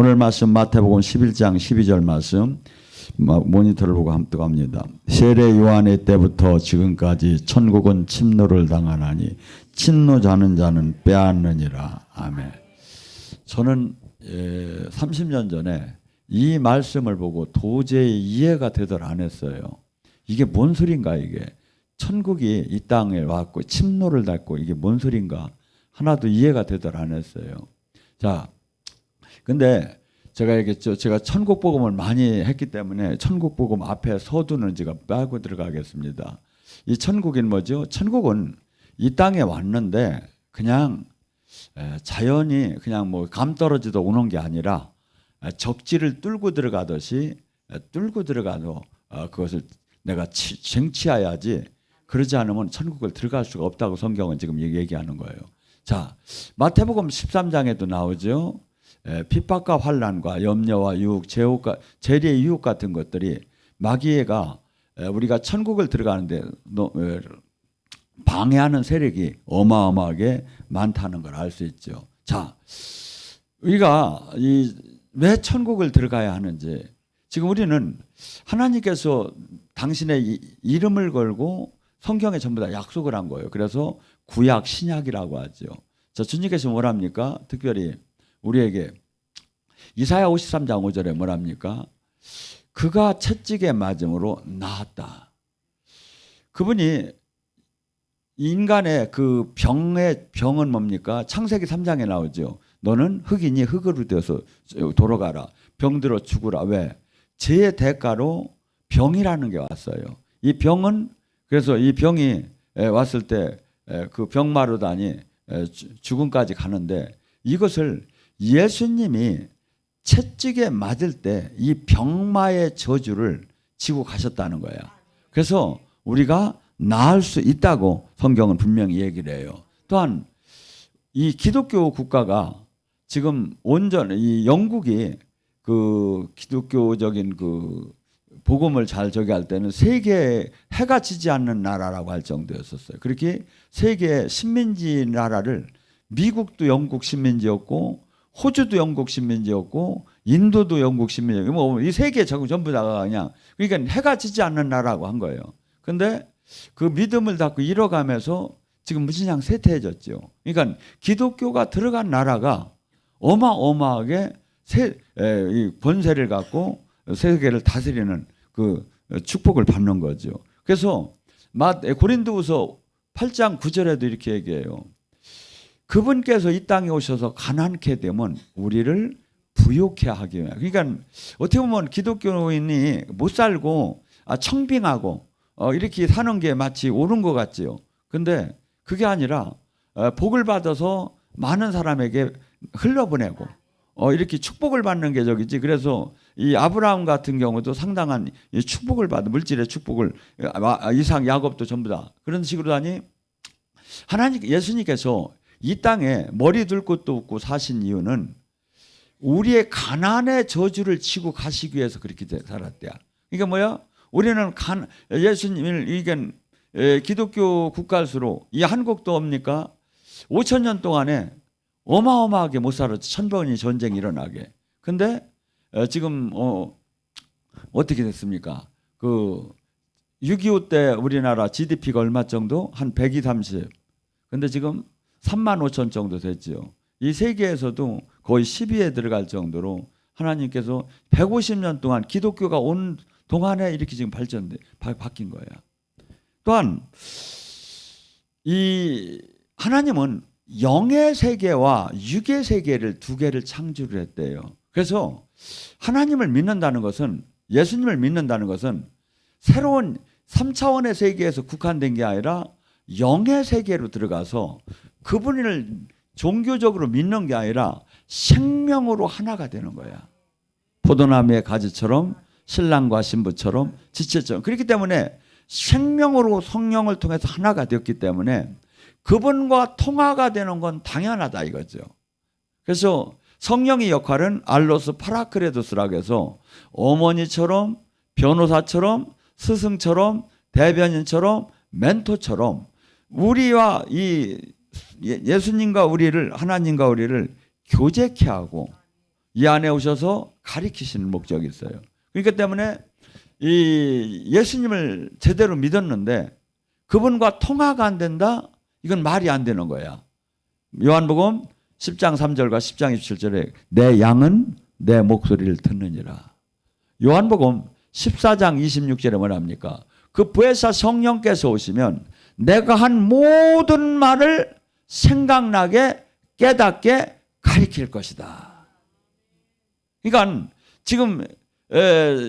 오늘 말씀 마태복음 11장 12절 말씀 모니터를 보고 함께 세례 요한의 때부터 지금까지 천국은 침노를 당하나니 침노자는 자는 빼앗느니라. 아멘. 저는 30년 전에 이 말씀을 보고 도저히 이해가 되들 안 했어요. 이게 뭔 소린가 이게. 천국이 이 땅에 왔고 침노를 닫고 이게 뭔 소린가 하나도 이해가 되들 안 했어요. 자, 근데 제가 얘기했죠. 제가 천국 복음을 많이 했기 때문에 천국 복음 앞에 서두는 제가 빼고 들어가겠습니다. 이 천국인 뭐죠? 천국은 이 땅에 왔는데 그냥 자연이 그냥 뭐 감 떨어지도 오는 게 아니라 적지를 뚫고 들어가듯이 뚫고 들어가도 그것을 내가 쟁취해야지. 그러지 않으면 천국을 들어갈 수가 없다고 성경은 지금 얘기하는 거예요. 자, 마태복음 13장에도 나오죠. 핍박과 환난과 염려와 유혹, 재리의 유혹 같은 것들이 마귀가 우리가 천국을 들어가는데 방해하는 세력이 어마어마하게 많다는 걸 알 수 있죠. 자, 우리가 왜 천국을 들어가야 하는지, 지금 우리는 하나님께서 당신의 이름을 걸고 성경에 전부 다 약속을 한 거예요. 그래서 구약, 신약이라고 하죠. 자, 주님께서 뭐랍니까? 특별히 우리에게 이사야 53장 5절에 뭐랍니까? 그가 채찍에 맞음으로 나았다. 그분이 인간의 그 병은 뭡니까? 창세기 3장에 나오죠. 너는 흙이니 흙으로 되어서 돌아가라. 병들어 죽으라. 왜? 죄의 대가로 병이라는 게 왔어요. 이 병은, 그래서 이 병이 왔을 때 그 병마루다니 죽음까지 가는데, 이것을 예수님이 채찍에 맞을 때 이 병마의 저주를 지고 가셨다는 거야. 그래서 우리가 나을 수 있다고 성경은 분명히 얘기를 해요. 또한 이 기독교 국가가 지금 이 영국이 그 기독교적인 그 복음을 잘 할 때는 세계에 해가 지지 않는 나라라고 할 정도였었어요. 그렇게 세계 식민지 나라를, 미국도 영국 식민지였고 호주도 영국 식민지였고 인도도 영국 식민지였고 이 세계 전부 다가 그냥, 그러니까 해가 지지 않는 나라라고 한 거예요. 근데 그 믿음을 닫고 잃어가면서 지금 무진장 쇠퇴해졌죠. 그러니까 기독교가 들어간 나라가 어마어마하게 권세를 갖고 세계를 다스리는 그 축복을 받는 거죠. 그래서 고린도후서 8장 9절에도 이렇게 얘기해요. 그분께서 이 땅에 오셔서 가난케 되면 우리를 부욕해 하기 위해. 그러니까 어떻게 보면 기독교인이 못 살고 청빙하고 이렇게 사는 게 마치 옳은 것 같지요. 근데 그게 아니라 복을 받아서 많은 사람에게 흘려보내고 이렇게 축복을 받는 게 적이지. 그래서 이 아브라함 같은 경우도 상당한 축복을 받은, 물질의 축복을, 이삭, 야곱도 전부 다 그런 식으로 하니, 예수님께서 이 땅에 머리 둘 곳도 없고 사신 이유는 우리의 가난의 저주를 치고 가시기 위해서 그렇게 살았대요. 그러니까 뭐야? 우리는 예수님을, 이게 기독교 국가일수록 이 한국도 뭡니까? 5,000년 동안에 어마어마하게 못 살았죠. 천번이 전쟁이 일어나게. 근데 지금 어떻게 됐습니까? 그 6.25 때 우리나라 GDP가 얼마 정도? 한 120, 30. 근데 지금 35,000 정도 됐죠. 이 세계에서도 거의 10위에 들어갈 정도로 하나님께서 150년 동안 기독교가 온 동안에 이렇게 지금 바뀐 거야. 또한 이 하나님은 영의 세계와 육의 세계를 두 개를 창조를 했대요. 그래서 하나님을 믿는다는 것은, 예수님을 믿는다는 것은 새로운 3차원의 세계에서 국한된 게 아니라 영의 세계로 들어가서 그분을 종교적으로 믿는 게 아니라 생명으로 하나가 되는 거야. 포도나무의 가지처럼, 신랑과 신부처럼, 지체처럼. 그렇기 때문에 생명으로 성령을 통해서 하나가 되었기 때문에 그분과 통화가 되는 건 당연하다 이거죠. 그래서 성령의 역할은 알로스 파라크레도스라고 해서 어머니처럼, 변호사처럼, 스승처럼, 대변인처럼, 멘토처럼 우리와 이 예수님과 우리를, 하나님과 우리를 교제케 하고 이 안에 오셔서 가리키시는 목적이 있어요. 그렇기 때문에 이 예수님을 제대로 믿었는데 그분과 통화가 안 된다? 이건 말이 안 되는 거야. 요한복음 10장 3절과 10장 27절에 내 양은 내 목소리를 듣느니라. 요한복음 14장 26절에 뭐랍니까? 그 보혜사 성령께서 오시면 내가 한 모든 말을 생각나게 깨닫게 가르칠 것이다. 그러니까 지금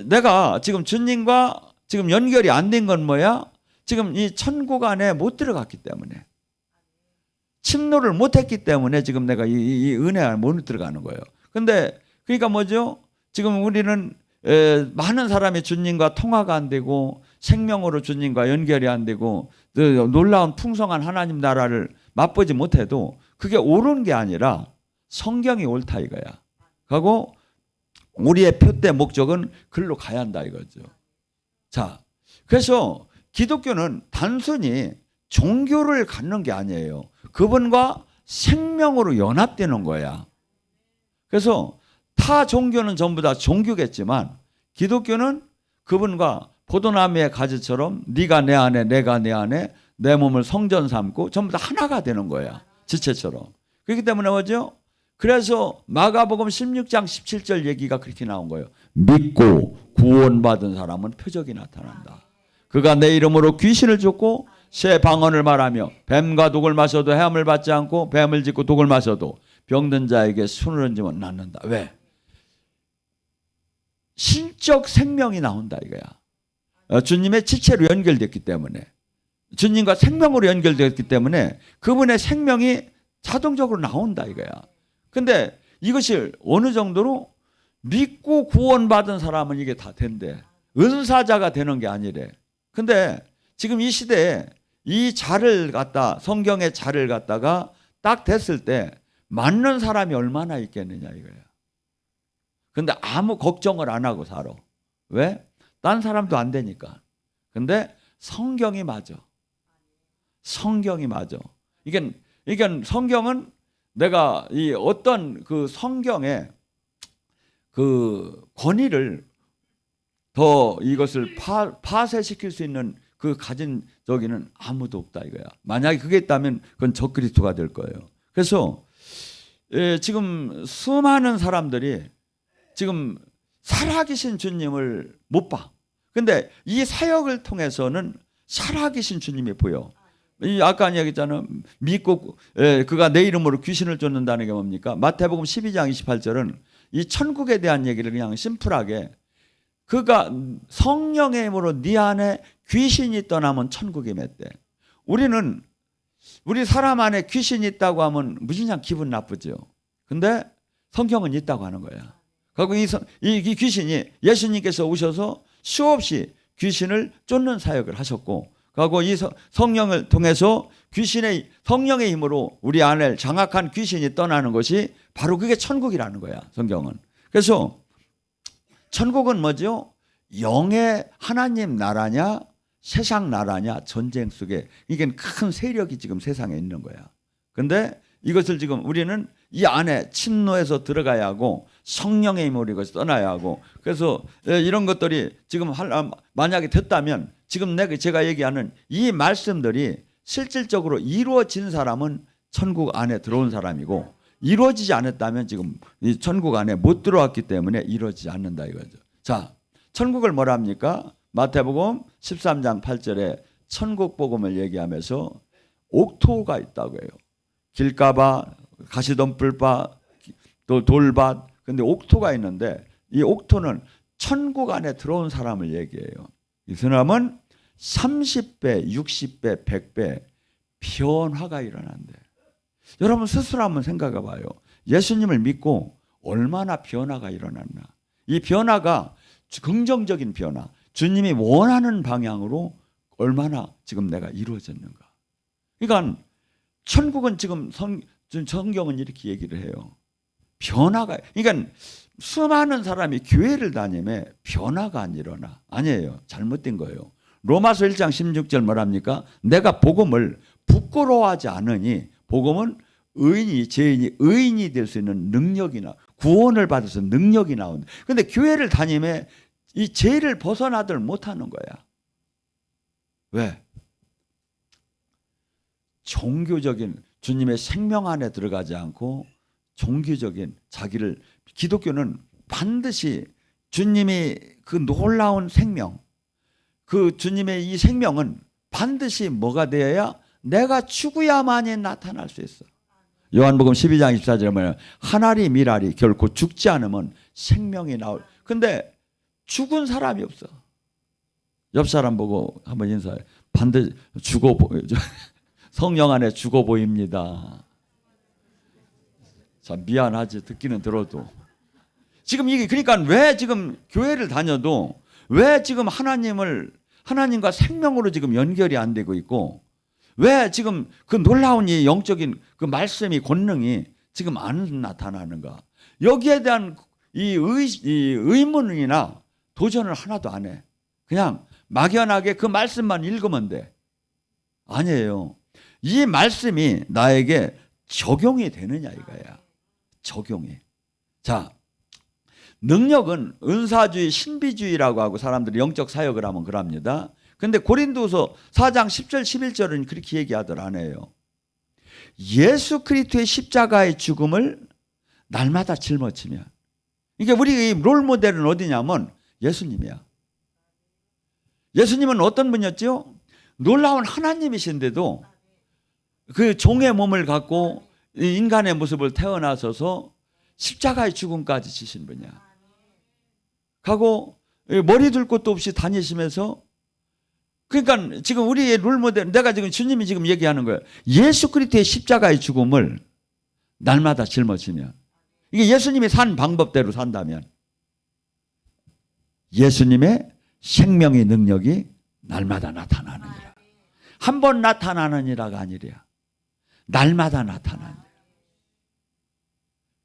내가 지금 주님과 지금 연결이 안 된 건 뭐야? 지금 이 천국 안에 못 들어갔기 때문에, 침노를 못했기 때문에 지금 내가 이 은혜 안에 못 들어가는 거예요. 근데 그러니까 뭐죠? 지금 우리는 많은 사람이 주님과 통화가 안 되고 생명으로 주님과 연결이 안 되고 놀라운 풍성한 하나님 나라를 맛보지 못해도 그게 옳은 게 아니라 성경이 옳다 이거야. 하고 우리의 표대 목적은 글로 가야 한다 이거죠. 자, 그래서 기독교는 단순히 종교를 갖는 게 아니에요. 그분과 생명으로 연합되는 거야. 그래서 타 종교는 전부 다 종교겠지만 기독교는 그분과 포도나무의 가지처럼 네가 내 안에 내가 내 안에 내 몸을 성전 삼고 전부 다 하나가 되는 거야. 지체처럼. 그렇기 때문에 뭐죠? 그래서 마가복음 16장 17절 얘기가 그렇게 나온 거예요. 믿고 구원받은 사람은 표적이 나타난다. 그가 내 이름으로 귀신을 쫓고 새 방언을 말하며 뱀과 독을 마셔도 해함을 받지 않고 뱀을 짖고 독을 마셔도 병든 자에게 손을 얹으면 낫는다. 왜? 신적 생명이 나온다 이거야. 주님의 지체로 연결됐기 때문에, 주님과 생명으로 연결됐기 때문에 그분의 생명이 자동적으로 나온다 이거야. 근데 이것이 어느 정도로 믿고 구원받은 사람은 이게 다 된대. 은사자가 되는 게 아니래. 근데 지금 이 시대에 이 자를 갖다, 성경의 자를 갖다가 딱 됐을 때 맞는 사람이 얼마나 있겠느냐 이거야. 근데 아무 걱정을 안 하고 살아. 왜? 딴 사람도 안 되니까. 근데 성경이 맞아. 성경이 맞아. 이게 성경은 내가 이 어떤 그 성경의 그 권위를 더 이것을 파쇄시킬 수 있는 그 가진 저기는 아무도 없다 이거야. 만약에 그게 있다면 그건 적그리스도가 될 거예요. 그래서 지금 수많은 사람들이 지금 살아계신 주님을 못 봐. 근데 이 사역을 통해서는 살아계신 주님이 보여. 아까 얘기했잖아. 믿고 그가 내 이름으로 귀신을 쫓는다는 게 뭡니까? 마태복음 12장 28절은 이 천국에 대한 얘기를 그냥 심플하게 그가 성령의 힘으로 네 안에 귀신이 떠나면 천국이 맺대. 우리 사람 안에 귀신이 있다고 하면 무진장 기분 나쁘죠. 근데 성경은 있다고 하는 거야. 그리고 이 귀신이 예수님께서 오셔서 수없이 귀신을 쫓는 사역을 하셨고, 그리고 이 성령을 통해서 성령의 힘으로 우리 안에 장악한 귀신이 떠나는 것이 바로 그게 천국이라는 거야, 성경은. 그래서 천국은 뭐죠? 영의 하나님 나라냐, 세상 나라냐, 전쟁 속에 이게 큰 세력이 지금 세상에 있는 거야. 근데 이것을 지금 우리는 이 안에 침노해서 들어가야 하고 성령의 힘으로 이것을 떠나야 하고, 그래서 이런 것들이 지금 만약에 됐다면 지금 제가 얘기하는 이 말씀들이 실질적으로 이루어진 사람은 천국 안에 들어온 사람이고, 이루어지지 않았다면 지금 이 천국 안에 못 들어왔기 때문에 이루어지지 않는다 이거죠. 자, 천국을 뭐라 합니까? 마태복음 13장 8절에 천국 복음을 얘기하면서 옥토가 있다고 해요. 길가봐, 가시덤불바, 또 돌밭. 근데 옥토가 있는데 이 옥토는 천국 안에 들어온 사람을 얘기해요. 이 사람은 30배, 60배, 100배 변화가 일어난대. 여러분 스스로 한번 생각해 봐요. 예수님을 믿고 얼마나 변화가 일어났나. 이 변화가 긍정적인 변화, 주님이 원하는 방향으로 얼마나 지금 내가 이루어졌는가. 그러니까 천국은 지금 성경은 이렇게 얘기를 해요. 변화가, 그러니까 수많은 사람이 교회를 다니며 변화가 안 일어나. 아니에요. 잘못된 거예요. 로마서 1장 16절 뭐랍니까? 내가 복음을 부끄러워하지 않으니, 복음은 의인이 죄인이 의인이 될 수 있는 능력이나 구원을 받아서 능력이 나온다. 그런데 교회를 다니면 이 죄를 벗어나들 못하는 거야. 왜? 종교적인 주님의 생명 안에 들어가지 않고 종교적인 자기를, 기독교는 반드시 주님이 그 놀라운 생명, 그 주님의 이 생명은 반드시 뭐가 되어야 내가 죽어야만이 나타날 수 있어. 요한복음 12장 24절에 뭐냐, 한 알이 밀알이 결코 죽지 않으면 생명이 나올. 근데 죽은 사람이 없어. 옆 사람 보고 한번 인사해. 반드시 죽어 보여. 성령 안에 죽어 보입니다. 참 미안하지, 듣기는 들어도. 지금 이게 그러니까 왜 지금 교회를 다녀도 왜 지금 하나님과 생명으로 지금 연결이 안 되고 있고, 왜 지금 그 놀라운 이 영적인 그 말씀이 권능이 지금 안 나타나는가? 여기에 대한 이 의문이나 도전을 하나도 안 해. 그냥 막연하게 그 말씀만 읽으면 돼. 아니에요. 이 말씀이 나에게 적용이 되느냐 이거야. 적용이. 자, 능력은 은사주의, 신비주의라고 하고 사람들이 영적 사역을 하면 그럽니다. 근데 고린도서 4장 10절 11절은 그렇게 얘기하들 안 해요. 예수 그리스도의 십자가의 죽음을 날마다 짊어지며. 이게 우리 롤 모델은 어디냐면 예수님이야. 예수님은 어떤 분이었죠? 놀라운 하나님이신데도 그 종의 몸을 갖고 인간의 모습을 태어나셔서 십자가의 죽음까지 지신 분이야. 가고 머리 둘 곳도 없이 다니시면서, 그러니까 지금 우리의 롤모델, 내가 지금 주님이 지금 얘기하는 거예요. 예수 그리스도의 십자가의 죽음을 날마다 짊어지면, 이게 예수님이 산 방법대로 산다면 예수님의 생명의 능력이 날마다 나타나느니라. 한 번 나타나느니라가 아니랴. 날마다 나타나느니라.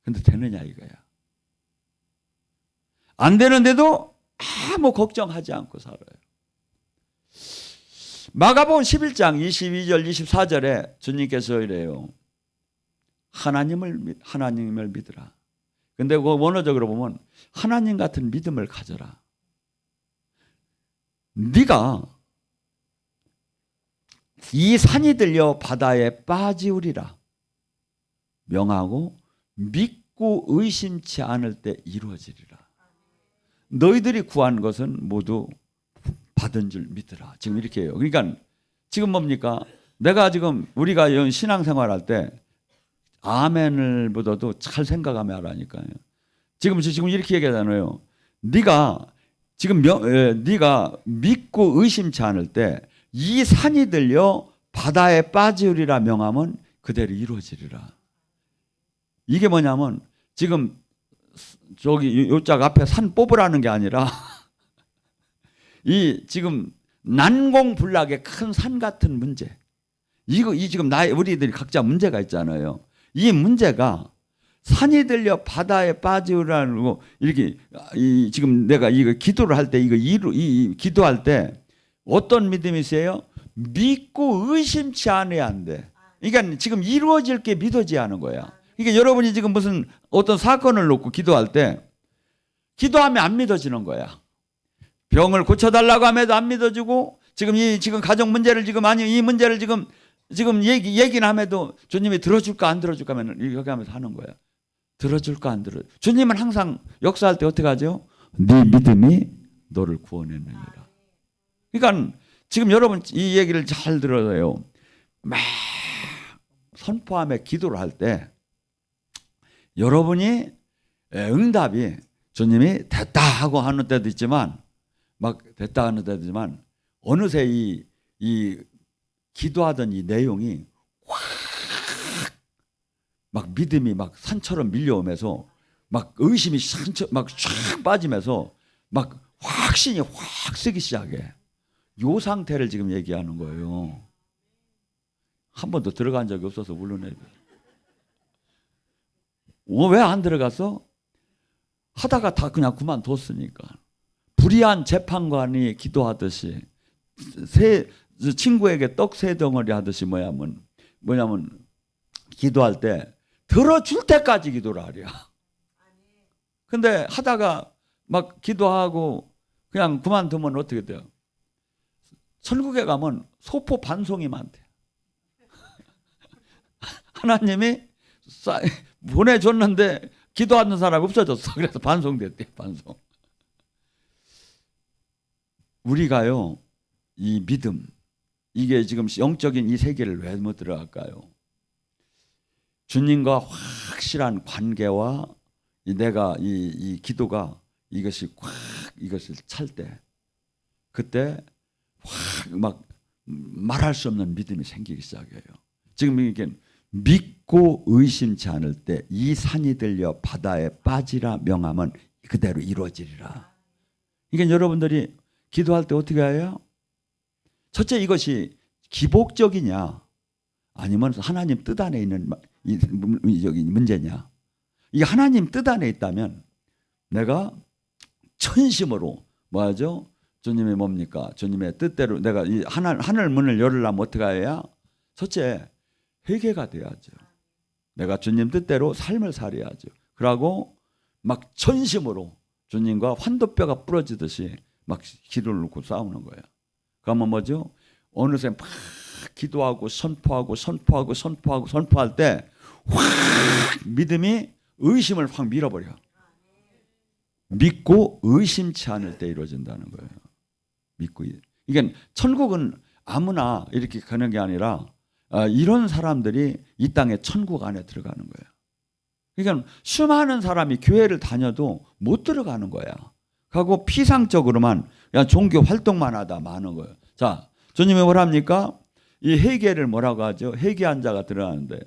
근데 되느냐 이거야. 안 되는데도 아무 걱정하지 않고 살아요. 마가복음 11장 22절 24절에 주님께서 이래요. 하나님을 믿으라. 근데 그 원어적으로 보면 하나님 같은 믿음을 가져라. 네가 이 산이 들려 바다에 빠지우리라 명하고 믿고 의심치 않을 때 이루어지리라. 너희들이 구한 것은 모두 받은 줄 믿으라. 지금 이렇게 해요. 그러니까 지금 뭡니까? 내가 지금 우리가 신앙생활할 때 아멘을 보다도 잘 생각하며 하라니까요. 지금 이렇게 얘기하잖아요. 네가 믿고 의심치 않을 때 이 산이 들려 바다에 빠지리라 명하면 그대로 이루어지리라. 이게 뭐냐면 지금 저기 요짝 앞에 산 뽑으라는 게 아니라 이 지금 난공불락의 큰 산 같은 문제. 이 지금 우리들이 각자 문제가 있잖아요. 이 문제가 산이 들려 바다에 빠지라고 이렇게 지금 내가 이거 기도를 할 때 기도할 때 어떤 믿음이 있어요? 믿고 의심치 않아야 한대. 그러니까 지금 이루어질 게 믿어지지 않은 거야. 그러니까 여러분이 지금 무슨 어떤 사건을 놓고 기도할 때 기도하면 안 믿어지는 거야. 병을 고쳐달라고 하면도 안 믿어지고, 지금 가정 문제를 이 문제를 지금 얘기는 하면도 주님이 들어줄까 안 들어줄까 하면 이렇게 하면서 하는 거야. 들어줄까 안 들어. 주님은 항상 역사할 때 어떻게 하죠? 네 믿음이 너를 구원했느니라. 그러니까 지금 여러분 이 얘기를 잘 들어요. 막 선포하며 기도를 할 때 여러분이 응답이 주님이 됐다 하고 하는 때도 있지만 막 됐다 하는 때도 있지만 어느새 이 기도하던 이 내용이 확 막 믿음이 막 산처럼 밀려오면서 막 의심이 막 쫙 빠지면서 막 확신이 확 쓰기 시작해. 요 상태를 지금 얘기하는 거예요. 한 번도 들어간 적이 없어서 물론에 왜 안 들어갔어? 하다가 다 그냥 그만뒀으니까. 불의한 재판관이 기도하듯이 친구에게 떡 세 덩어리 하듯이 뭐냐면 기도할 때 들어줄 때까지 기도를 하랴. 근데 하다가 막 기도하고 그냥 그만두면 어떻게 돼요? 천국에 가면 소포 반송이 많대. 하나님이 보내줬는데 기도하는 사람이 없어졌어. 그래서 반송됐대. 반송. 우리가요, 이 믿음, 이게 지금 영적인 이 세계를 왜 못 들어갈까요? 주님과 확실한 관계와 내가 이 기도가 이것이 확 이것을 찰 때, 그때 확 막 말할 수 없는 믿음이 생기기 시작해요. 지금 이게 믿고 의심치 않을 때 이 산이 들려 바다에 빠지라 명하면 그대로 이루어지리라. 그러니까 여러분들이 기도할 때 어떻게 해요? 첫째, 이것이 기복적이냐 아니면 하나님 뜻 안에 있는 문제냐. 이게 하나님 뜻 안에 있다면 내가 전심으로 뭐하죠? 주님이 뭡니까? 주님의 뜻대로 내가 이 하늘 문을 열으려면 어떻게 해야? 첫째, 회개가 돼야죠. 내가 주님 뜻대로 삶을 살아야죠. 그러고 막 전심으로 주님과 환도뼈가 부러지듯이 막 기도를 놓고 싸우는 거예요. 그러면 뭐죠? 어느새 막 기도하고 선포할 때 확 믿음이 의심을 확 밀어버려. 믿고 의심치 않을 때 이루어진다는 거예요. 믿고. 이게 천국은 아무나 이렇게 가는 게 아니라 이런 사람들이 이 땅에 천국 안에 들어가는 거예요. 그러니까 수많은 사람이 교회를 다녀도 못 들어가는 거야. 하고 피상적으로만 그냥 종교 활동만 하다 마는 거예요. 자, 주님이 뭐랍니까? 이 회개를 뭐라고 하죠? 회개한 자가 들어가는데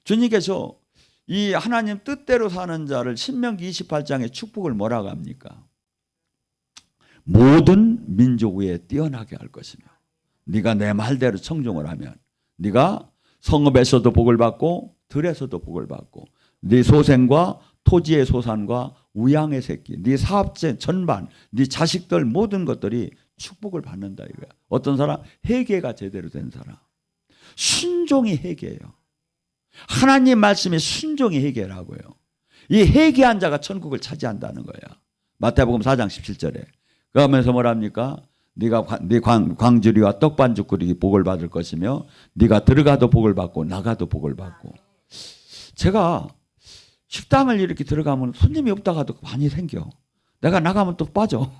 주님께서 이 하나님 뜻대로 사는 자를 신명기 28장의 축복을 뭐라고 합니까? 모든 민족 위에 뛰어나게 할 것이며 네가 내 말대로 청종을 하면 네가 성읍에서도 복을 받고 들에서도 복을 받고 네 소생과 토지의 소산과 우양의 새끼, 네 사업체 전반, 네 자식들 모든 것들이 축복을 받는다 이거야. 어떤 사람? 회개가 제대로 된 사람. 순종이 회개예요. 하나님 말씀이 순종이 회개라고요. 이 회개한 자가 천국을 차지한다는 거야. 마태복음 4장 17절에. 그러면서 뭐랍니까? 네가 네 광주리와 떡반죽 끓이기 복을 받을 것이며 네가 들어가도 복을 받고 나가도 복을 받고. 제가 식당을 이렇게 들어가면 손님이 없다가도 많이 생겨. 내가 나가면 또 빠져.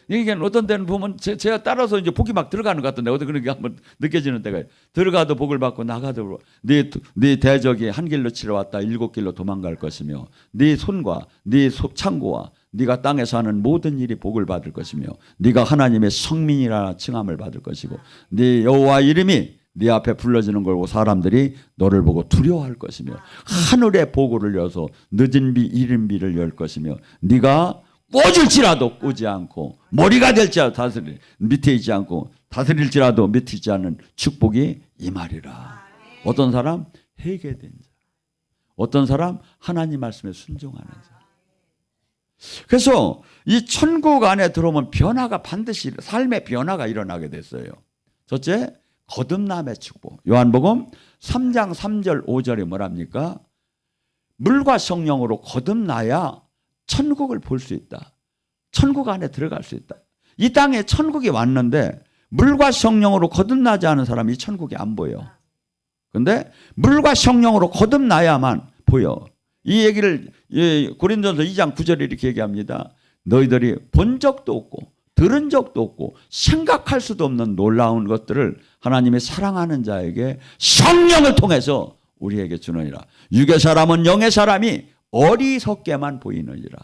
이게 어떤 데는 보면 제가 따라서 이제 복이 막 들어가는 것 같던데 어디 그런 게 한번 느껴지는 때가 들어가도 복을 받고 나가도 네 대적이 한 길로 치러 왔다 7길로 도망갈 것이며 네 손과 네 창고와 네가 땅에서 하는 모든 일이 복을 받을 것이며 네가 하나님의 성민이라 칭함을 받을 것이고 네 여호와 이름이 네 앞에 불러지는 걸고 사람들이 너를 보고 두려워할 것이며 하늘의 보고를 여서 늦은 비 이른 비를 열 것이며 네가 꽂을지라도 꽂지 않고 머리가 될지라도 다스릴 밑에 있지 않고 다스릴지라도 밑에 있지 않은 축복이 임하리라. 어떤 사람? 회개된 자. 어떤 사람? 하나님 말씀에 순종하는 자. 그래서 이 천국 안에 들어오면 변화가 반드시 삶의 변화가 일어나게 됐어요. 첫째, 거듭남의 축복. 요한복음 3장 3절 5절에 뭐랍니까? 물과 성령으로 거듭나야 천국을 볼 수 있다. 천국 안에 들어갈 수 있다. 이 땅에 천국이 왔는데 물과 성령으로 거듭나지 않은 사람이 이 천국이 안 보여. 그런데 물과 성령으로 거듭나야만 보여. 이 얘기를 고린도전서 2장 9절에 이렇게 얘기합니다. 너희들이 본 적도 없고 들은 적도 없고 생각할 수도 없는 놀라운 것들을 하나님이 사랑하는 자에게 성령을 통해서 우리에게 주느니라. 육의 사람은 영의 사람이 어리석게만 보이느니라.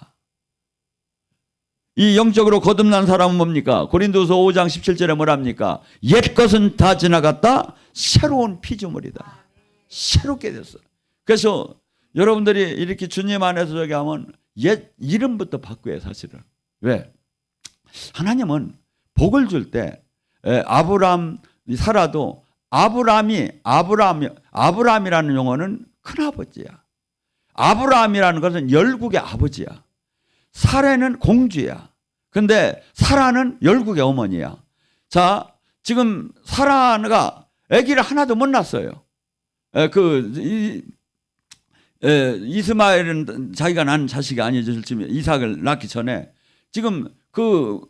이 영적으로 거듭난 사람은 뭡니까? 고린도서 5장 17절에 뭐랍니까? 옛것은 다 지나갔다 새로운 피조물이다. 새롭게 됐어. 그래서 여러분들이 이렇게 주님 안에서 저기 하면 옛 이름부터 바꾸어요 사실은. 왜? 하나님은 복을 줄 때 아브람 살아도 아브람이라는 용어는 큰아버지야. 아브라함이라는 것은 열국의 아버지야. 사레는 공주야. 근데 사라는 열국의 어머니야. 자, 지금 사라가 아기를 하나도 못 낳았어요. 이스마엘은 자기가 낳은 자식이 아니죠. 지금 이삭을 낳기 전에 지금 그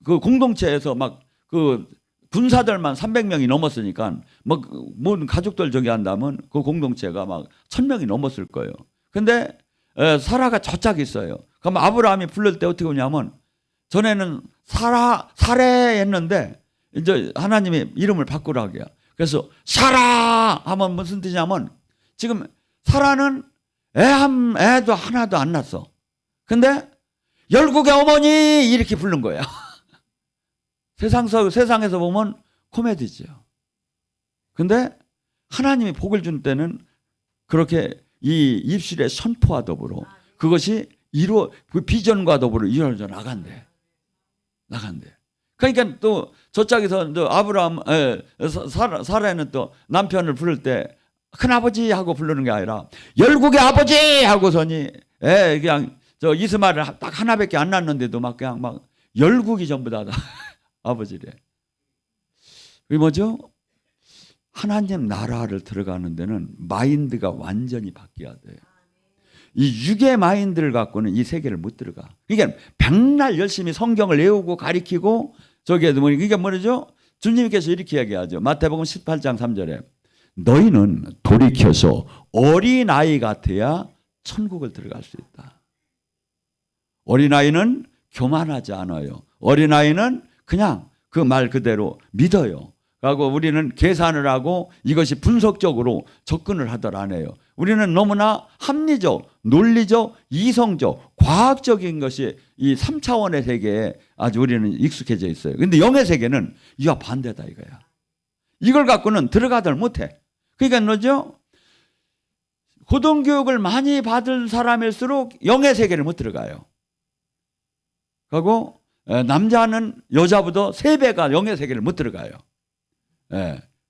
공동체에서 막 그 군사들만 300명이 넘었으니까 막 모든 가족들 저기 한다면 그 공동체가 막 1000명이 넘었을 거예요. 근데 사라가 저짝이 있어요. 그럼 아브라함이 부를 때 어떻게 오냐면 전에는 사레 했는데 이제 하나님이 이름을 바꾸라고 해요. 그래서 사라 하면 무슨 뜻이냐면 지금 사라는 애도 하나도 안 낳았어. 근데 열국의 어머니 이렇게 부른 거야. 세상에서 보면 코미디죠. 근데 하나님이 복을 준 때는 그렇게 이 입술의 선포와 더불어 그것이 그 비전과 더불어 이루어져 나간대. 그러니까 또 저짝에서 또 아브라함, 사라는 또 남편을 부를 때 큰아버지 하고 부르는 게 아니라 열국의 아버지 하고서니 그냥 저 이스마엘을 딱 하나밖에 안 낳았는데도 막 그냥 막 열국이 전부 다 아버지래. 그게 뭐죠? 하나님 나라를 들어가는 데는 마인드가 완전히 바뀌어야 돼요. 이 육의 마인드를 갖고는 이 세계를 못 들어가. 그러니까 백날 열심히 성경을 외우고 가리키고 저게 뭐 이게 뭐죠? 주님께서 이렇게 이야기하죠. 마태복음 18장 3절에 너희는 돌이켜서 어린아이 같아야 천국을 들어갈 수 있다. 어린아이는 교만하지 않아요. 어린아이는 그냥 그 말 그대로 믿어요. 그리고 우리는 계산을 하고 이것이 분석적으로 접근을 하더라 안 해요. 우리는 너무나 합리적, 논리적, 이성적, 과학적인 것이 이 3차원의 세계에 아주 우리는 익숙해져 있어요. 그런데 영의 세계는 이와 반대다 이거야. 이걸 갖고는 들어가들 못해. 그러니까 뭐죠? 고등교육을 많이 받은 사람일수록 영의 세계를 못 들어가요. 그리고 남자는 여자보다 3배가 영의 세계를 못 들어가요.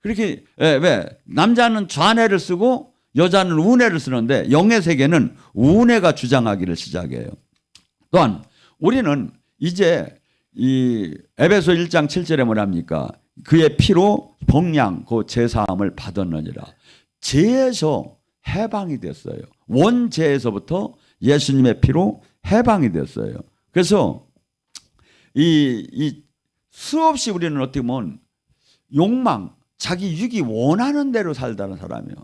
그렇게 왜? 남자는 좌뇌를 쓰고 여자는 우뇌를 쓰는데 영의 세계는 우뇌가 주장하기를 시작해요. 또한 우리는 이제 이 에베소 1장 7절에 뭐랍니까? 그의 피로 복량 그 제사함을 받았느니라. 죄에서 해방이 됐어요. 원죄에서부터 예수님의 피로 해방이 됐어요. 그래서 이 수없이 우리는 어떻게 보면 욕망, 자기 육이 원하는 대로 살다는 사람이에요.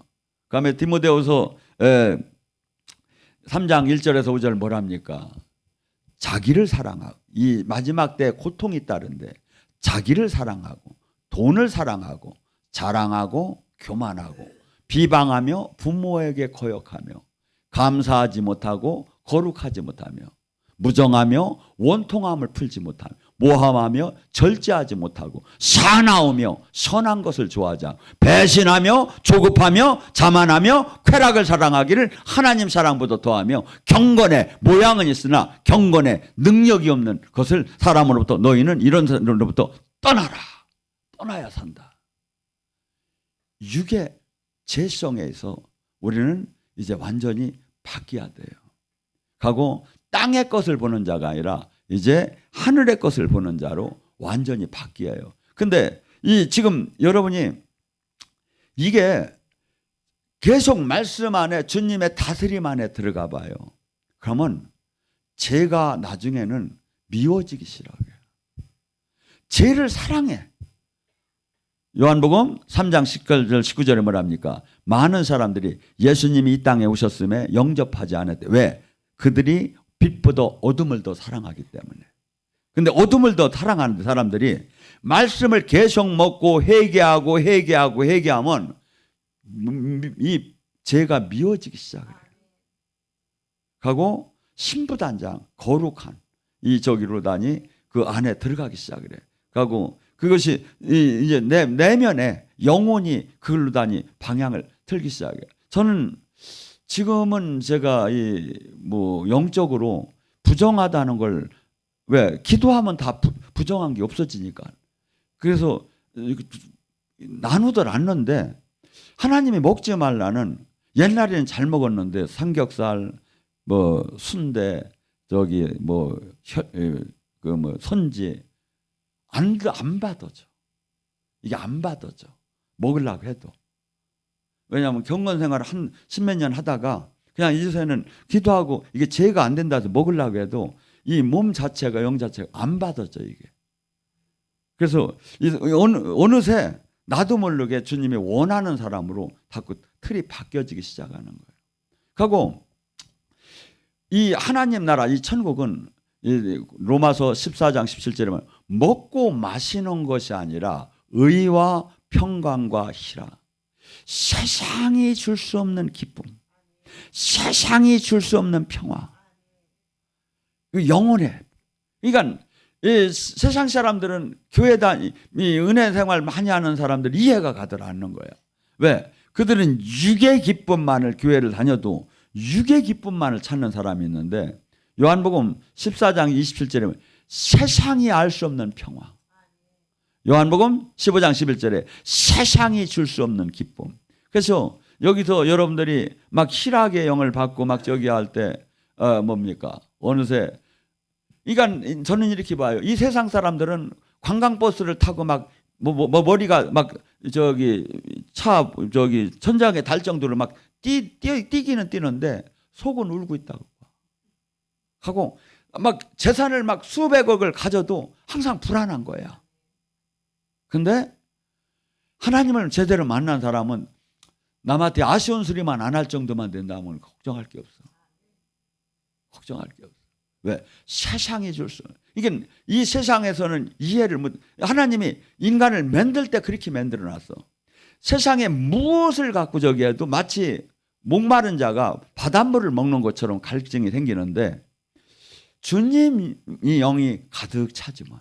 그다음에 디모데후서 3장 1절에서 5절 뭐랍니까? 자기를 사랑하고 이 마지막 때 고통이 따른데 자기를 사랑하고 돈을 사랑하고 자랑하고 교만하고 비방하며 부모에게 거역하며 감사하지 못하고 거룩하지 못하며 무정하며 원통함을 풀지 못하며 모함하며 절제하지 못하고 사나우며 선한 것을 좋아하지 않고 배신하며 조급하며 자만하며 쾌락을 사랑하기를 하나님 사랑보다 더하며 경건의 모양은 있으나 경건의 능력이 없는 것을 사람으로부터 너희는 이런 사람으로부터 떠나야 산다. 육의 죄성에서 우리는 이제 완전히 바뀌어야 돼요. 하고 땅의 것을 보는 자가 아니라 이제 하늘의 것을 보는 자로 완전히 바뀌어요. 근데 이 지금 여러분이 이게 계속 말씀 안에 주님의 다스림 안에 들어가 봐요. 그러면 죄가 나중에는 미워지기 시작해요. 죄를 사랑해. 요한복음 3장 10절 19절에 뭐랍니까? 많은 사람들이 예수님이 이 땅에 오셨음에 영접하지 않았대. 왜? 그들이 빛보다 어둠을 더 사랑하기 때문에. 근데 어둠을 더 사랑하는 사람들이 말씀을 계속 먹고 회개하면 이 죄가 미워지기 시작해요. 하고 신부단장 거룩한 이 저기로다니 그 안에 들어가기 시작을 해요. 하고 그것이 이제 내면에 영혼이 그걸로다니 방향을 틀기 시작해요. 저는 지금은 제가 뭐 영적으로 부정하다는 걸 왜 기도하면 다 부정한 게 없어지니까 그래서 나누들 않는데 하나님이 먹지 말라는 옛날에는 잘 먹었는데 삼겹살 뭐 순대 저기 뭐 선지 안 받아져. 이게 안 받아져. 먹으려고 해도. 왜냐하면 경건 생활을 한 십몇 년 하다가 그냥 이제는 기도하고 이게 제가 안 된다 해서 먹으려고 해도 이 몸 자체가 영 자체가 안 받아져 이게. 그래서 어느새 나도 모르게 주님이 원하는 사람으로 자꾸 틀이 바뀌어지기 시작하는 거예요. 그리고 이 하나님 나라 이 천국은 이 로마서 14장 17절에 보면 먹고 마시는 것이 아니라 의와 평강과 희라. 세상이 줄 수 없는 기쁨, 세상이 줄 수 없는 평화, 영원해. 그러니까 이 세상 사람들은 교회 다니 은혜 생활 많이 하는 사람들 이해가 가들 않는 거예요. 왜? 그들은 육의 기쁨만을 교회를 다녀도 육의 기쁨만을 찾는 사람이 있는데 요한복음 14장 27절에 세상이 알 수 없는 평화, 요한복음 15장 11절에 세상이 줄 수 없는 기쁨. 그래서 여기서 여러분들이 막 희락의 영을 받고 막 저기 할 때 뭡니까? 어느새 그러니까 저는 이렇게 봐요. 이 세상 사람들은 관광버스를 타고 막 머리가 막 저기 차 저기 천장에 달 정도로 막 뛰기는 뛰는데 속은 울고 있다고 하고 막 재산을 막 수백억을 가져도 항상 불안한 거야. 근데 하나님을 제대로 만난 사람은 남한테 아쉬운 소리만 안 할 정도만 된다면 걱정할 게 없어. 걱정할 게 없어. 왜? 세상이 줄 수. 이게 이 세상에서는 이해를 못. 하나님이 인간을 만들 때 그렇게 만들어 놨어. 세상에 무엇을 갖고 저기 해도 마치 목마른 자가 바닷물을 먹는 것처럼 갈증이 생기는데 주님이 영이 가득 차지만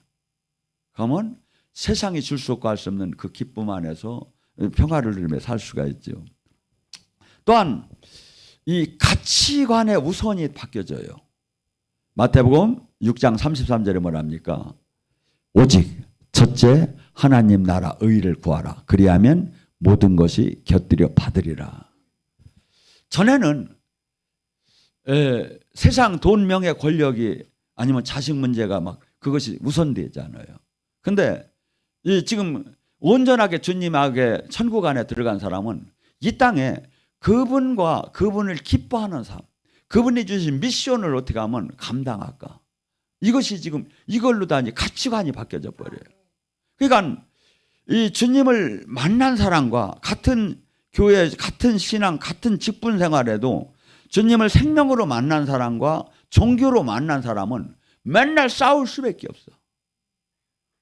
그러면 세상이 줄 수 없고 할 수 없는 그 기쁨 안에서 평화를 누리며 살 수가 있죠. 또한 이 가치관의 우선이 바뀌어져요. 마태복음 6장 33절에 뭐랍니까? 오직 첫째 하나님 나라 의를 구하라. 그리하면 모든 것이 곁들여 받으리라. 전에는 세상 돈 명예 권력이 아니면 자식 문제가 막 그것이 우선되잖아요. 근데 지금 온전하게 주님에게 천국 안에 들어간 사람은 이 땅에 그분과 그분을 기뻐하는 삶, 그분이 주신 미션을 어떻게 하면 감당할까? 이것이 지금 이걸로 다 가치관이 바뀌어져 버려요. 그러니까 이 주님을 만난 사람과 같은 교회, 같은 신앙, 같은 직분 생활에도 주님을 생명으로 만난 사람과 종교로 만난 사람은 맨날 싸울 수밖에 없어.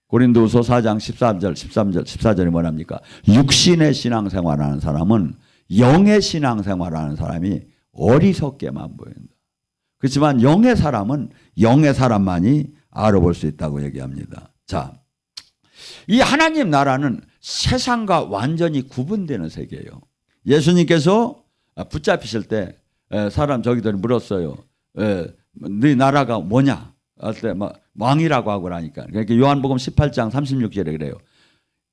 고린도후서 4장 13절, 13절, 14절에 뭐랍니까? 육신의 신앙생활하는 사람은 영의 신앙생활하는 사람이 어리석게만 보인다. 그렇지만 영의 사람은 영의 사람만이 알아볼 수 있다고 얘기합니다. 자, 이 하나님 나라는 세상과 완전히 구분되는 세계예요. 예수님께서 붙잡히실 때 사람 저기들이 물었어요. 네 나라가 뭐냐? 할 때 막 왕이라고 하고 그러니까. 그러니까 요한복음 18장 36절에 그래요.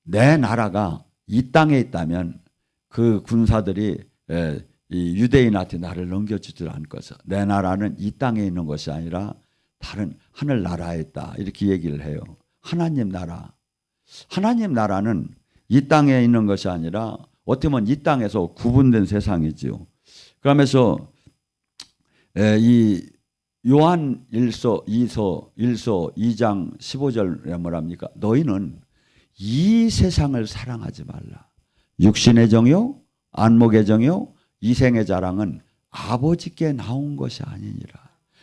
내 나라가 이 땅에 있다면 그 군사들이 이 유대인한테 나를 넘겨주지 않을 것이다. 내 나라는 이 땅에 있는 것이 아니라 다른 하늘 나라에 있다. 이렇게 얘기를 해요. 하나님 나라. 하나님 나라는 이 땅에 있는 것이 아니라 어떻게 보면 이 땅에서 구분된 세상이지요. 그러면서 이 요한 1서 2장 15절에 뭐랍니까? 너희는 이 세상을 사랑하지 말라. 육신의 정욕, 안목의 정욕, 이생의 자랑은 아버지께 나온 것이 아니니라.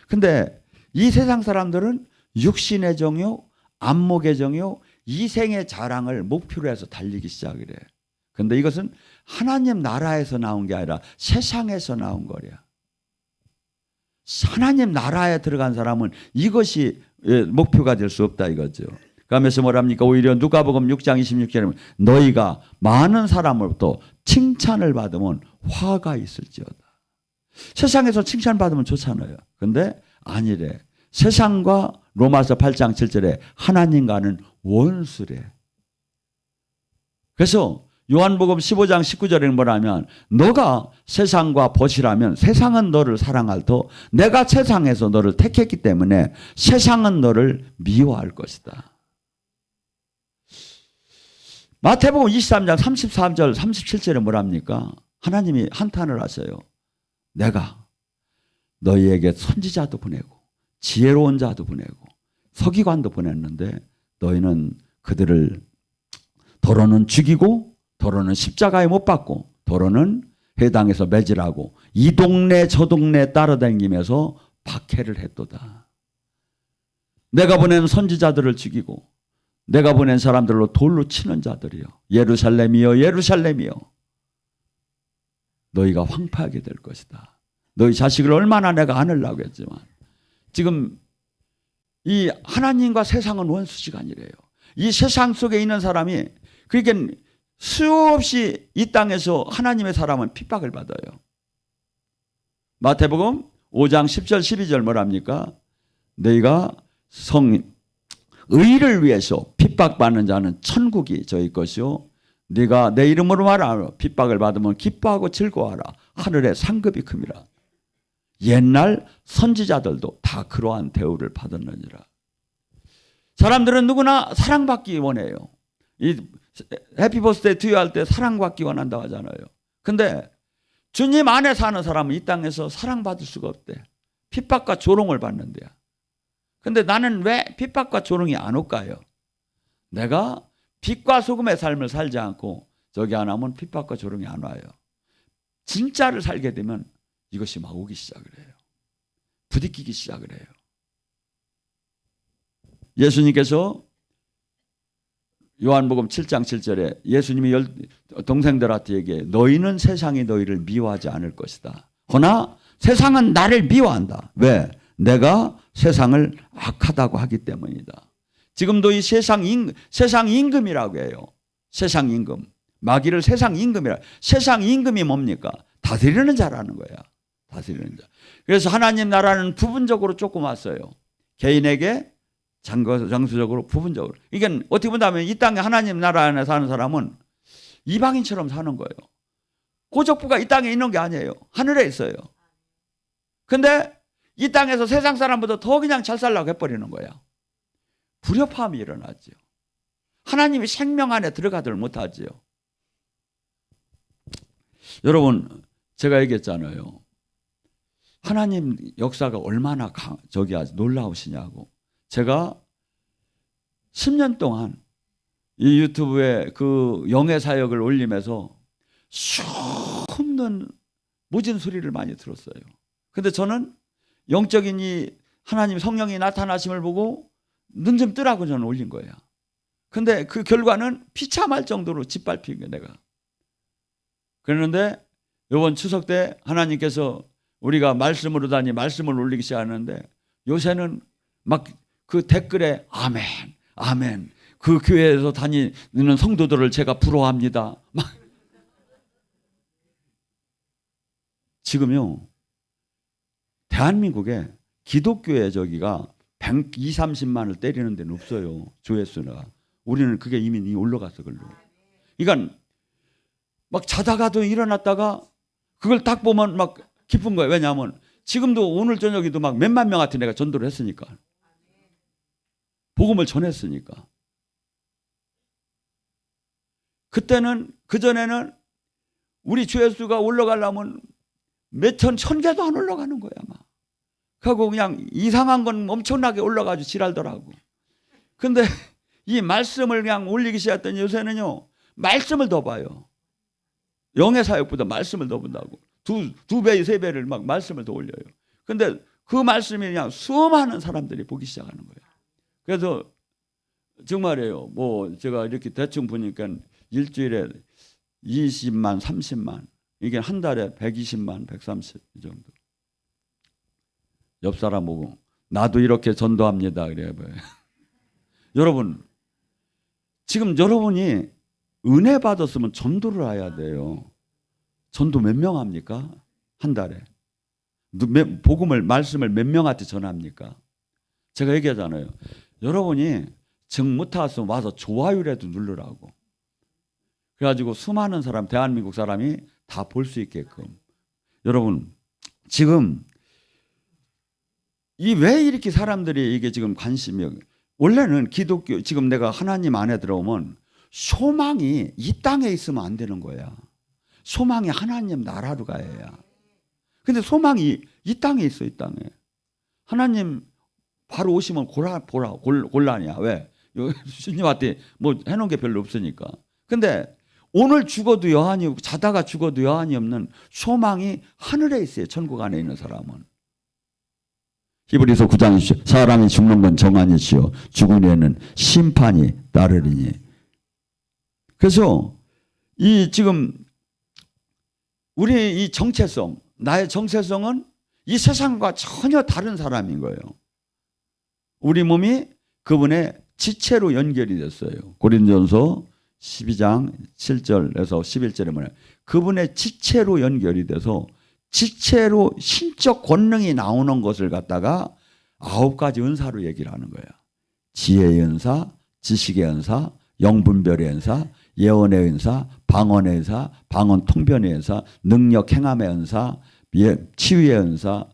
근데 이 세상 사람들은 육신의 정욕, 안목의 정욕, 이생의 자랑을 목표로 해서 달리기 시작을 해. 근데 이것은 하나님 나라에서 나온 게 아니라 세상에서 나온 거야. 하나님 나라에 들어간 사람은 이것이 목표가 될 수 없다 이거죠. 그러면서 뭐랍니까? 오히려 누가복음 6장 26절에 너희가 많은 사람으로부터 칭찬을 받으면 화가 있을지어다. 세상에서 칭찬받으면 좋잖아요. 근데 아니래. 세상과 로마서 8장 7절에 하나님과는 원수래. 그래서 요한복음 15장 19절에는 뭐라면 너가 세상과 벗이라면 세상은 너를 사랑할 터 내가 세상에서 너를 택했기 때문에 세상은 너를 미워할 것이다. 마태복음 23장 33절 37절에 뭐랍니까? 하나님이 한탄을 하셔요. 내가 너희에게 선지자도 보내고 지혜로운 자도 보내고 서기관도 보냈는데 너희는 그들을 더러는 죽이고 더러는 십자가에 못 박고 더러는 회당에서 매질하고 이 동네 저 동네 따라다니면서 박해를 했도다. 내가 보낸 선지자들을 죽이고 내가 보낸 사람들로 돌로 치는 자들이요. 예루살렘이여 예루살렘이여 너희가 황폐하게 될 것이다. 너희 자식을 얼마나 내가 안으려고 했지만 지금 이 하나님과 세상은 원수지간이래요. 이 세상 속에 있는 사람이 그러니까 수없이 이 땅에서 하나님의 사람은 핍박을 받아요. 마태복음 5장 10절 12절 뭐랍니까? 너희가 의를 위해서 핍박받는 자는 천국이 저희 것이요 네가 내 이름으로 말하라 핍박을 받으면 기뻐하고 즐거워하라 하늘의 상급이 큼이라. 옛날 선지자들도 다 그러한 대우를 받았느니라. 사람들은 누구나 사랑받기 원해요. 이 해피 버스데이 투유 할 때 사랑받기 원한다고 하잖아요. 근데 주님 안에 사는 사람은 이 땅에서 사랑받을 수가 없대. 핍박과 조롱을 받는데요. 근데 나는 왜 핍박과 조롱이 안 올까요? 내가 빛과 소금의 삶을 살지 않고 저기 안 하면 핍박과 조롱이 안 와요. 진짜를 살게 되면 이것이 막 오기 시작을 해요. 부딪히기 시작을 해요. 예수님께서 요한복음 7장 7절에 예수님이 동생들한테 얘기해 너희는 세상이 너희를 미워하지 않을 것이다. 허나 세상은 나를 미워한다. 왜? 내가 세상을 악하다고 하기 때문이다. 지금도 이 세상 임금이라고 해요. 세상 임금. 마귀를 세상 임금이라. 세상 임금이 뭡니까? 다스리는 자라는 거야. 다스리는 자. 그래서 하나님 나라는 부분적으로 조금 왔어요. 개인에게 장수적으로 부분적으로. 이게 어떻게 본다면 이 땅에 하나님 나라 안에 사는 사람은 이방인처럼 사는 거예요. 고족부가 이 땅에 있는 게 아니에요. 하늘에 있어요. 근데 이 땅에서 세상 사람보다 더 그냥 잘 살라고 해버리는 거야. 불협화음이 일어나죠. 하나님이 생명 안에 들어가들 못하지요. 여러분 제가 얘기했잖아요. 하나님 역사가 얼마나 놀라우시냐고. 제가 10년 동안 이 유튜브에 그 영의 사역을 올리면서 수없는 모진 소리를 많이 들었어요. 근데 저는 영적인 이 하나님 성령이 나타나심을 보고 눈 좀 뜨라고 저는 올린 거예요. 근데 그 결과는 비참할 정도로 짓밟힌 거예요, 내가. 그런데 이번 추석 때 하나님께서 우리가 말씀으로 다니 말씀을 올리기 시작하는데 요새는 막 그 댓글에 아멘, 아멘. 그 교회에서 다니는 성도들을 제가 부러워합니다. 막 지금요. 대한민국에 기독교의 저기가 120, 30만을 때리는 데는 없어요. 조회수가. 우리는 그게 이미 올라갔어. 그걸로. 그러니까 막 자다가도 일어났다가 그걸 딱 보면 막 기쁜 거예요. 왜냐하면 지금도 오늘 저녁에도 막 몇만 명한테 내가 전도를 했으니까. 복음을 전했으니까. 그때는 그전에는 우리 조회수가 올라가려면 천 개도 안 올라가는 거야. 막. 하고 그냥 이상한 건 엄청나게 올라가지고 지랄더라고. 근데 이 말씀을 그냥 올리기 시작했더니 요새는요. 말씀을 더 봐요. 영의 사역보다 말씀을 더 본다고. 두 배, 세 배를 막 말씀을 더 올려요. 근데 그 말씀이 그냥 수많은 사람들이 보기 시작하는 거예요. 그래서 정말이에요. 뭐 제가 이렇게 대충 보니까 일주일에 20만, 30만. 이게 한 달에 120만, 130 정도. 옆 사람 보고 나도 이렇게 전도합니다. 그래요. 여러분 지금 여러분이 은혜 받았으면 전도를 해야 돼요. 전도 몇 명 합니까? 한 달에. 복음을 말씀을 몇 명한테 전합니까? 제가 얘기하잖아요. 여러분이 정 못하셨으면 와서 좋아요라도 누르라고. 그래가지고 수많은 사람 대한민국 사람이 다 볼 수 있게끔. 여러분 지금 이 왜 이렇게 사람들이 이게 지금 관심이 원래는 기독교 지금 내가 하나님 안에 들어오면 소망이 이 땅에 있으면 안 되는 거야. 소망이 하나님 나라로 가야. 근데 소망이 이 땅에 있어, 이 땅에. 하나님 바로 오시면 곤란이야. 왜? 주님한테 뭐 해놓은 게 별로 없으니까. 근데 오늘 죽어도 여한이 없고 자다가 죽어도 여한이 없는 소망이 하늘에 있어요. 천국 안에 있는 사람은. 히브리서 9장 20절 사람이 죽는 건 정한이시요 죽은 후에는 심판이 따르리니. 그래서 이 지금 우리 이 정체성, 나의 정체성은 이 세상과 전혀 다른 사람인 거예요. 우리 몸이 그분의 지체로 연결이 됐어요. 고린도전서 12장 7절에서 11절에 뭐냐, 그분의 지체로 연결이 돼서 지체로 신적 권능이 나오는 것을 갖다가 9가지 은사로 얘기를 하는 거예요. 지혜의 은사, 지식의 은사, 영분별의 은사, 예언의 은사, 방언의 은사, 방언 통변의 은사, 능력 행함의 은사, 치유의 은사,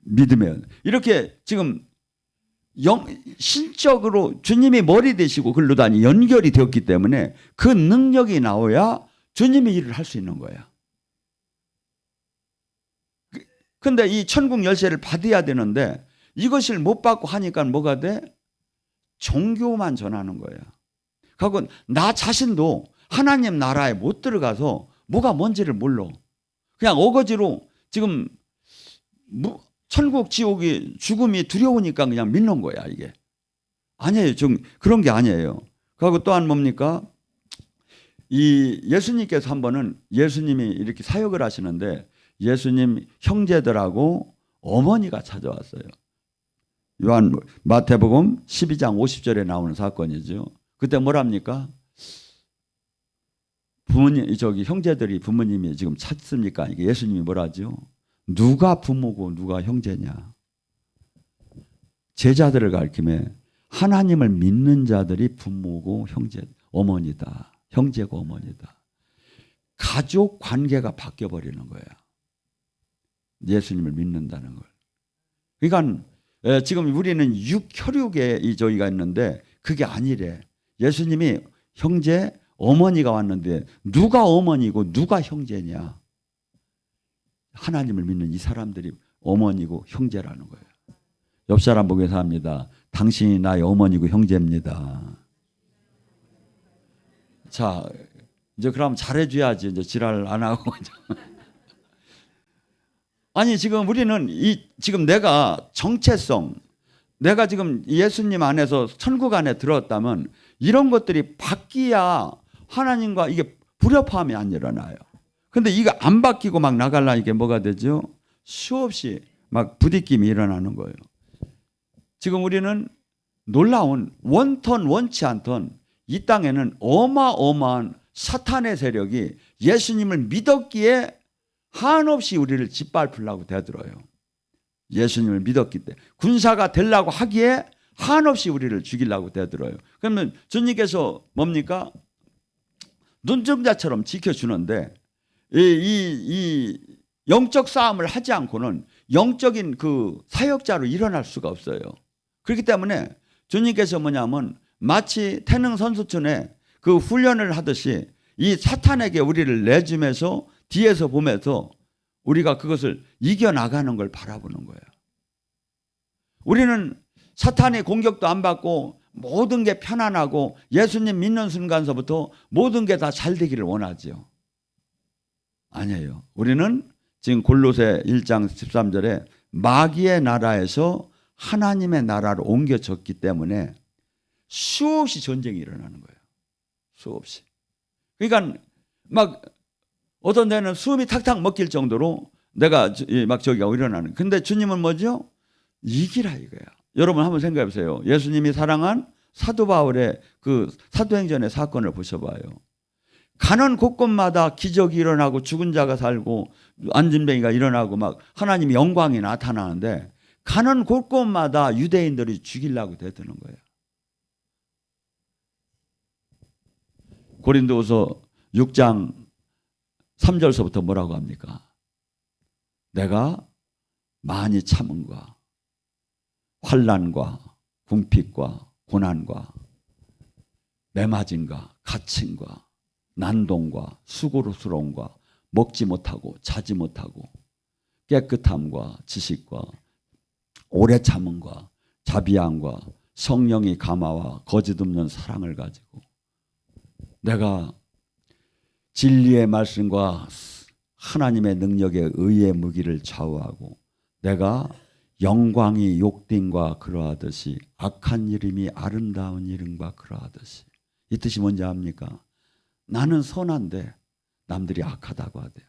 믿음의 은사. 이렇게 지금 신적으로 주님이 머리 되시고 글로다니 연결이 되었기 때문에 그 능력이 나와야 주님의 일을 할 수 있는 거야. 근데 이 천국 열쇠를 받아야 되는데 이것을 못 받고 하니까 뭐가 돼? 종교만 전하는 거야. 그리고 나 자신도 하나님 나라에 못 들어가서 뭐가 뭔지를 몰라. 그냥 어거지로 지금 천국 지옥이 죽음이 두려우니까 그냥 믿는 거야 이게. 아니에요. 좀 그런 게 아니에요. 그리고 또한 뭡니까? 이 예수님께서 한 번은 예수님이 이렇게 사역을 하시는데 예수님 형제들하고 어머니가 찾아왔어요. 마태복음 12장 50절에 나오는 사건이죠. 그때 뭐랍니까? 부모님, 형제들이 부모님이 지금 찾습니까? 이게 예수님이 뭐라죠? 누가 부모고 누가 형제냐? 제자들을 가르치며 하나님을 믿는 자들이 부모고 어머니다. 형제고 어머니다. 가족 관계가 바뀌어버리는 거야. 예수님을 믿는다는 걸. 그러니까 지금 우리는 육혈육에 저희가 있는데 그게 아니래. 예수님이 형제, 어머니가 왔는데 누가 어머니고 누가 형제냐? 하나님을 믿는 이 사람들이 어머니고 형제라는 거예요. 옆 사람 보면서 합니다. 당신이 나의 어머니고 형제입니다. 자, 이제 그럼 잘해줘야지. 이제 지랄 안 하고. 아니 지금 우리는 지금 내가 정체성, 내가 지금 예수님 안에서 천국 안에 들어왔다면 이런 것들이 바뀌어야 하나님과 이게 불협화음이 안 일어나요. 근데 이거 안 바뀌고 막 나가려면 이게 뭐가 되죠? 수없이 막 부딪힘이 일어나는 거예요. 지금 우리는 놀라운 원턴 원치 않던 이 땅에는 어마어마한 사탄의 세력이 예수님을 믿었기에 한없이 우리를 짓밟으려고 대들어요. 예수님을 믿었기 때문에 군사가 되려고 하기에 한없이 우리를 죽이려고 대들어요. 그러면 주님께서 뭡니까? 눈동자처럼 지켜주는데 이 영적 싸움을 하지 않고는 영적인 그 사역자로 일어날 수가 없어요. 그렇기 때문에 주님께서 뭐냐면 마치 태능 선수촌에 그 훈련을 하듯이 이 사탄에게 우리를 내주면서 뒤에서 보면서 우리가 그것을 이겨나가는 걸 바라보는 거예요. 우리는 사탄의 공격도 안 받고 모든 게 편안하고 예수님 믿는 순간서부터 모든 게 다 잘 되기를 원하죠. 아니에요. 우리는 지금 골로새 1장 13절에 마귀의 나라에서 하나님의 나라로 옮겨졌기 때문에 수없이 전쟁이 일어나는 거예요. 수없이. 그러니까 막 어떤 데는 숨이 탁탁 먹힐 정도로 내가 막 저기가 일어나는. 근데 주님은 뭐죠? 이기라 이거야. 여러분 한번 생각해 보세요. 예수님이 사랑한 사도 바울의 그 사도행전의 사건을 보셔봐요. 가는 곳곳마다 기적이 일어나고 죽은 자가 살고 안진뱅이가 일어나고 막 하나님의 영광이 나타나는데 가는 곳곳마다 유대인들이 죽이려고 대드는 거예요. 고린도후서 6장 3절서부터 뭐라고 합니까? 내가 많이 참음과 환난과 궁핍과 고난과 매맞음과 갇힘과 난동과 수고스러움과 먹지 못하고 자지 못하고 깨끗함과 지식과 오래 참음과 자비함과 성령의 감화와 거짓 없는 사랑을 가지고 내가 진리의 말씀과 하나님의 능력의 의의 무기를 좌우하고 내가 영광이 욕됨과 그러하듯이 악한 이름이 아름다운 이름과 그러하듯이 이 뜻이 뭔지 압니까? 나는 선한데 남들이 악하다고 하대요.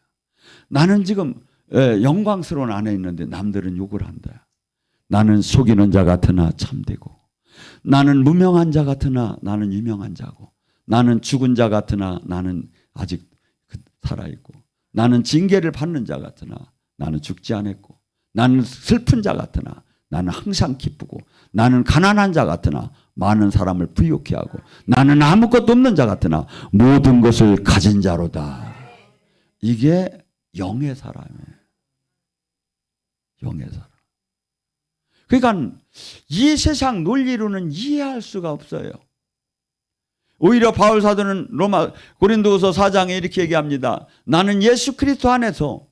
나는 지금 영광스러운 안에 있는데 남들은 욕을 한다. 나는 속이는 자 같으나 참되고 나는 무명한 자 같으나 나는 유명한 자고 나는 죽은 자 같으나 나는 아직 살아있고 나는 징계를 받는 자 같으나 나는 죽지 않았고 나는 슬픈 자 같으나 나는 항상 기쁘고 나는 가난한 자 같으나 많은 사람을 부유케 하고 나는 아무것도 없는 자 같으나 모든 것을 가진 자로다. 이게 영의 사람이에요. 영의 사람. 그러니까 이 세상 논리로는 이해할 수가 없어요. 오히려 바울 사도는 고린도후서 4장에 이렇게 얘기합니다. 나는 예수 그리스도 안에서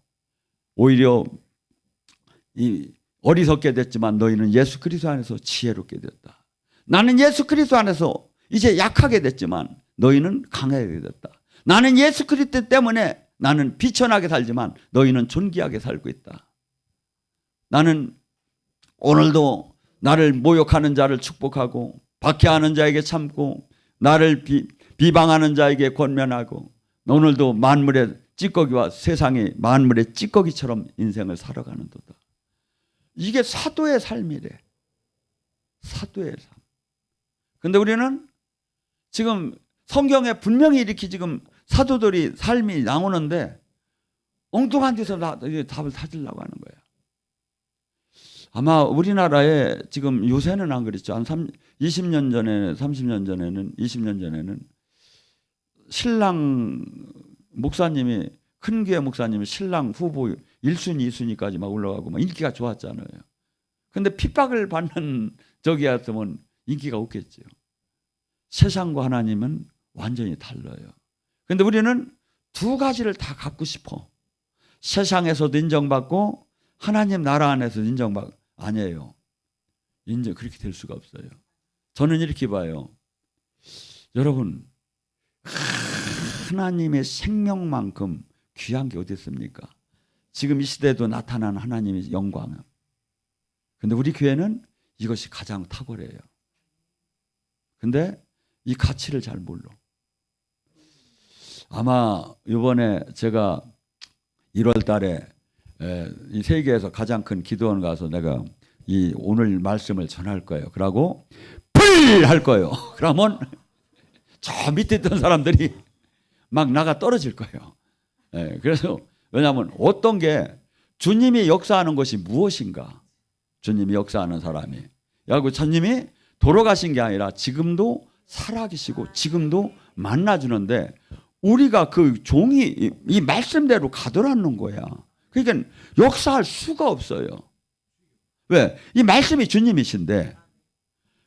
오히려 어리석게 됐지만 너희는 예수 그리스도 안에서 지혜롭게 됐다. 나는 예수 그리스도 안에서 이제 약하게 됐지만 너희는 강하게 됐다. 나는 예수 그리스도 때문에 나는 비천하게 살지만 너희는 존귀하게 살고 있다. 나는 오늘도 나를 모욕하는 자를 축복하고 박해하는 자에게 참고 나를 비방하는 자에게 권면하고 오늘도 만물의 찌꺼기와 세상의 만물의 찌꺼기처럼 인생을 살아가는 도다. 이게 사도의 삶이래. 사도의 삶. 근데 우리는 지금 성경에 분명히 이렇게 지금 사도들이 삶이 나오는데 엉뚱한 데서 답을 찾으려고 하는 거예요. 아마 우리나라에 지금 요새는 안 그랬죠. 한 20년 전에, 30년 전에는, 20년 전에는 신랑 목사님이, 큰 교회 목사님이 신랑 후보 1순위, 2순위까지 막 올라가고 막 인기가 좋았잖아요. 근데 핍박을 받는 적이었으면 인기가 없겠죠. 세상과 하나님은 완전히 달라요. 근데 우리는 두 가지를 다 갖고 싶어. 세상에서도 인정받고 하나님 나라 안에서도 인정받고. 아니에요. 인정 그렇게 될 수가 없어요. 저는 이렇게 봐요. 여러분, 하나님의 생명만큼 귀한 게 어디 있습니까? 지금 이 시대에도 나타난 하나님의 영광은. 근데 우리 교회는 이것이 가장 탁월해요. 근데 이 가치를 잘 몰라. 아마 이번에 제가 1월 달에 이 세계에서 가장 큰 기도원 가서 내가 이 오늘 말씀을 전할 거예요. 그러고 풀 할 거예요. 그러면 저 밑에 있던 사람들이 막 나가 떨어질 거예요. 그래서 왜냐하면 어떤 게 주님이 역사하는 것이 무엇인가? 주님이 역사하는 사람이. 그리고 주님이 돌아가신 게 아니라 지금도 살아계시고 지금도 만나주는데 우리가 그 종이 이 말씀대로 가더라는 거야. 그러니까 역사할 수가 없어요. 왜? 이 말씀이 주님이신데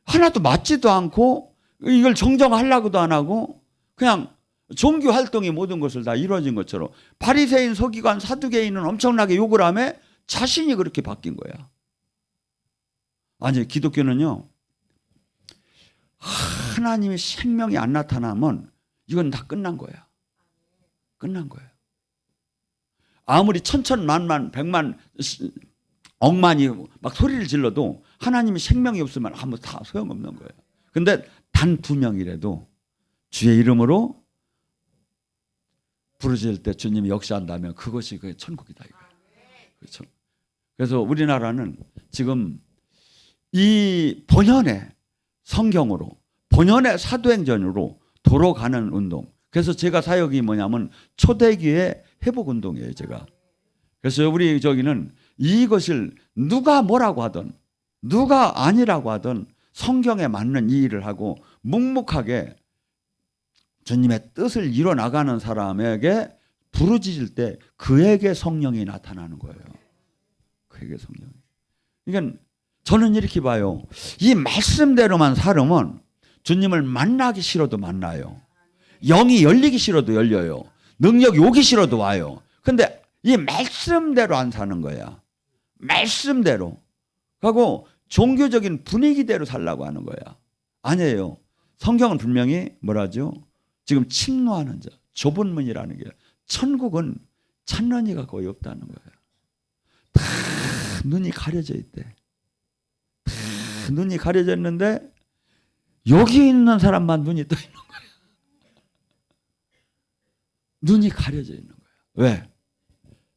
하나도 맞지도 않고 이걸 정정하려고도 안 하고 그냥 종교 활동이 모든 것을 다 이루어진 것처럼 바리새인, 서기관, 사두개인은 엄청나게 욕을 하며 자신이 그렇게 바뀐 거야. 아니 기독교는요. 하나님의 생명이 안 나타나면 이건 다 끝난 거야. 끝난 거야. 아무리 천천만만 백만 억만이 막 소리를 질러도 하나님의 생명이 없으면 아무 다 소용없는 거예요. 근데 단 2명이라도 주의 이름으로 부르짖을 때 주님이 역사한다면 그것이 그 천국이다 이거예요. 그렇죠? 그래서 우리나라는 지금 이 본연의 성경으로 본연의 사도행전으로 돌아가는 운동. 그래서 제가 사역이 뭐냐면 초대교회 회복운동이에요. 제가. 그래서 우리 저기는 이것을 누가 뭐라고 하든 누가 아니라고 하든 성경에 맞는 이 일을 하고 묵묵하게 주님의 뜻을 이뤄나가는 사람에게 부르짖을 때 그에게 성령이 나타나는 거예요. 그에게 성령이. 그러니까 저는 이렇게 봐요. 이 말씀대로만 살으면 주님을 만나기 싫어도 만나요. 영이 열리기 싫어도 열려요. 능력이 오기 싫어도 와요. 근데 이 말씀대로 안 사는 거야. 말씀대로. 하고 종교적인 분위기대로 살라고 하는 거야. 아니에요. 성경은 분명히 뭐라죠? 지금 침노하는 자, 좁은 문이라는 게, 천국은 찾는 이가 거의 없다는 거예요. 다 눈이 가려져 있대. 다 눈이 가려져 있는데 여기 있는 사람만 눈이 떠 있는 거예요. 눈이 가려져 있는 거예요. 왜?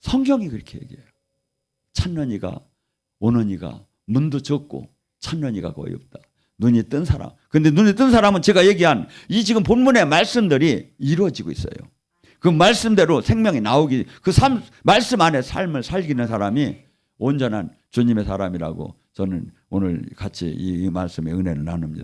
성경이 그렇게 얘기해요. 찾는 이가, 오는 이가, 문도 적고 찾는 이가 거의 없다. 눈이 뜬 사람. 근데 눈이 뜬 사람은 제가 얘기한 이 지금 본문의 말씀들이 이루어지고 있어요. 그 말씀대로 생명이 나오기, 그 말씀 안에 삶을 살기는 사람이 온전한 주님의 사람이라고 저는 오늘 같이 이 말씀의 은혜를 나눕니다.